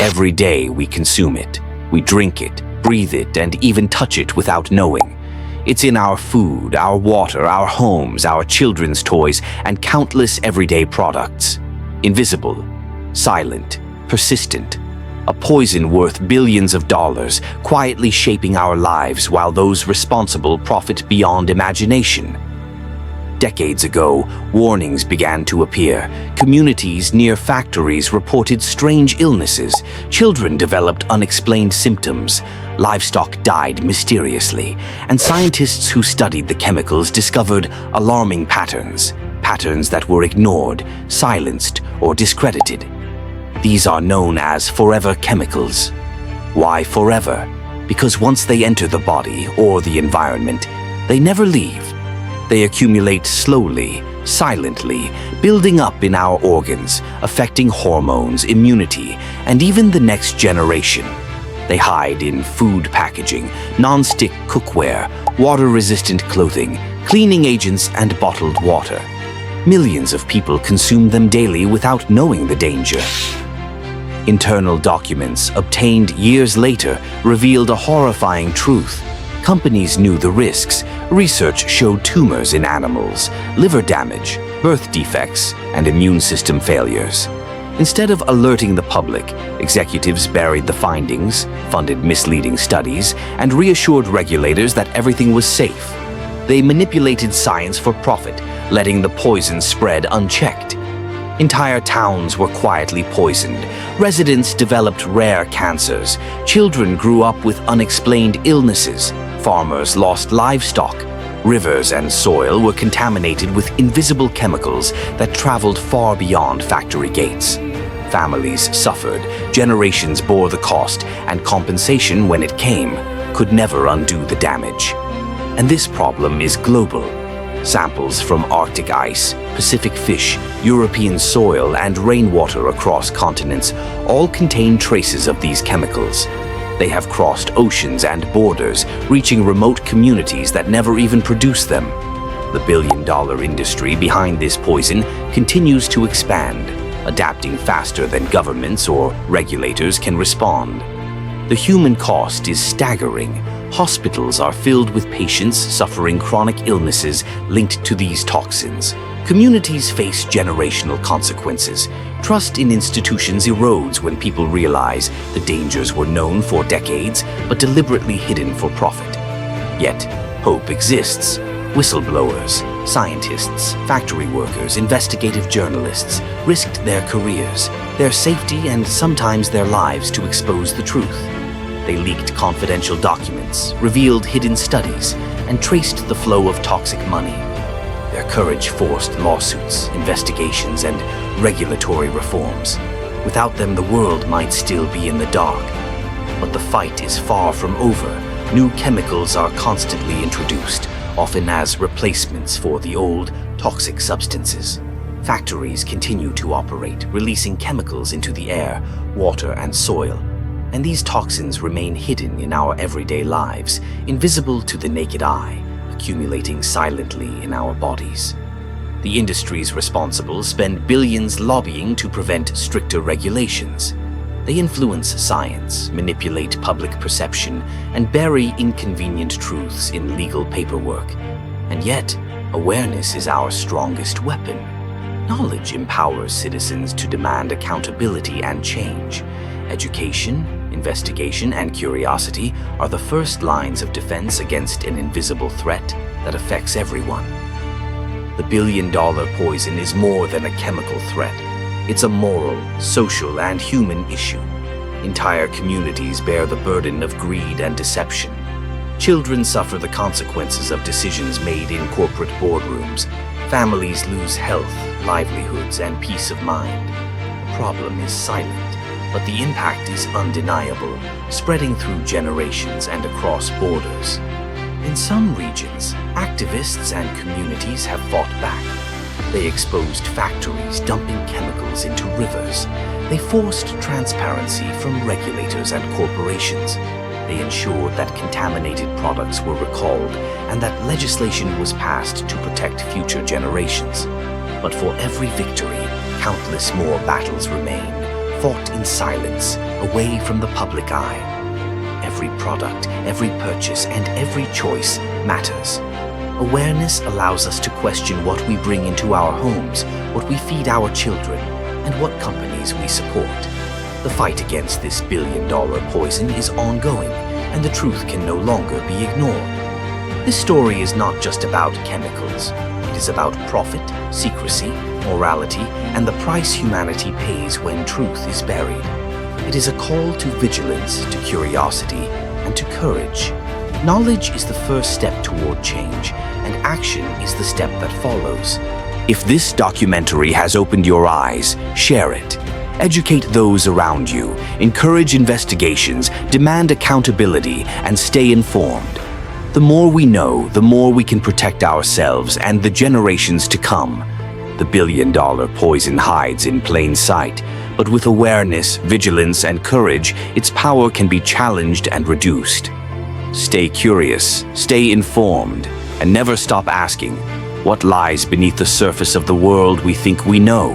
Every day we consume it. We drink it, breathe it, and even touch it without knowing. It's in our food, our water, our homes, our children's toys, and countless everyday products. Invisible, silent, persistent. A poison worth billions of dollars, quietly shaping our lives while those responsible profit beyond imagination. Decades ago, warnings began to appear. Communities near factories reported strange illnesses. Children developed unexplained symptoms. Livestock died mysteriously. And scientists who studied the chemicals discovered alarming patterns. Patterns that were ignored, silenced, or discredited. These are known as forever chemicals. Why forever? Because once they enter the body or the environment, they never leave. They accumulate slowly, silently, building up in our organs, affecting hormones, immunity, and even the next generation. They hide in food packaging, non-stick cookware, water-resistant clothing, cleaning agents, and bottled water. Millions of people consume them daily without knowing the danger. Internal documents obtained years later revealed a horrifying truth. Companies knew the risks. Research showed tumors in animals, liver damage, birth defects, and immune system failures. Instead of alerting the public, executives buried the findings, funded misleading studies, and reassured regulators that everything was safe. They manipulated science for profit, letting the poison spread unchecked. Entire towns were quietly poisoned. Residents developed rare cancers. Children grew up with unexplained illnesses. Farmers lost livestock. Rivers and soil were contaminated with invisible chemicals that traveled far beyond factory gates. Families suffered, generations bore the cost, and compensation, when it came, could never undo the damage. And this problem is global. Samples from Arctic ice, Pacific fish, European soil, and rainwater across continents all contain traces of these chemicals. They have crossed oceans and borders, reaching remote communities that never even produce them. The billion-dollar industry behind this poison continues to expand, adapting faster than governments or regulators can respond. The human cost is staggering. Hospitals are filled with patients suffering chronic illnesses linked to these toxins. Communities face generational consequences. Trust in institutions erodes when people realize the dangers were known for decades but deliberately hidden for profit. Yet, hope exists. Whistleblowers, scientists, factory workers, investigative journalists risked their careers, their safety, and sometimes their lives to expose the truth. They leaked confidential documents, revealed hidden studies, and traced the flow of toxic money. Their courage forced lawsuits, investigations, and regulatory reforms. Without them, the world might still be in the dark. But the fight is far from over. New chemicals are constantly introduced, often as replacements for the old, toxic substances. Factories continue to operate, releasing chemicals into the air, water, and soil. And these toxins remain hidden in our everyday lives, invisible to the naked eye, accumulating silently in our bodies. The industries responsible spend billions lobbying to prevent stricter regulations. They influence science, manipulate public perception, and bury inconvenient truths in legal paperwork. And yet, awareness is our strongest weapon. Knowledge empowers citizens to demand accountability and change. Education, investigation, and curiosity are the first lines of defense against an invisible threat that affects everyone. The billion-dollar poison is more than a chemical threat. It's a moral, social, and human issue. Entire communities bear the burden of greed and deception. Children suffer the consequences of decisions made in corporate boardrooms. Families lose health, livelihoods, and peace of mind. The problem is silent, but the impact is undeniable, spreading through generations and across borders. In some regions, activists and communities have fought back. They exposed factories dumping chemicals into rivers. They forced transparency from regulators and corporations. They ensured that contaminated products were recalled and that legislation was passed to protect future generations. But for every victory, countless more battles remain, fought in silence, away from the public eye. Every product, every purchase, and every choice matters. Awareness allows us to question what we bring into our homes, what we feed our children, and what companies we support. The fight against this billion-dollar poison is ongoing, and the truth can no longer be ignored. This story is not just about chemicals. It is about profit, secrecy, morality, and the price humanity pays when truth is buried. It is a call to vigilance, to curiosity, and to courage. Knowledge is the first step toward change, and action is the step that follows. If this documentary has opened your eyes, share it. Educate those around you, encourage investigations, demand accountability, and stay informed. The more we know, the more we can protect ourselves and the generations to come. The billion-dollar poison hides in plain sight, but with awareness, vigilance, and courage, its power can be challenged and reduced. Stay curious, stay informed, and never stop asking, what lies beneath the surface of the world we think we know?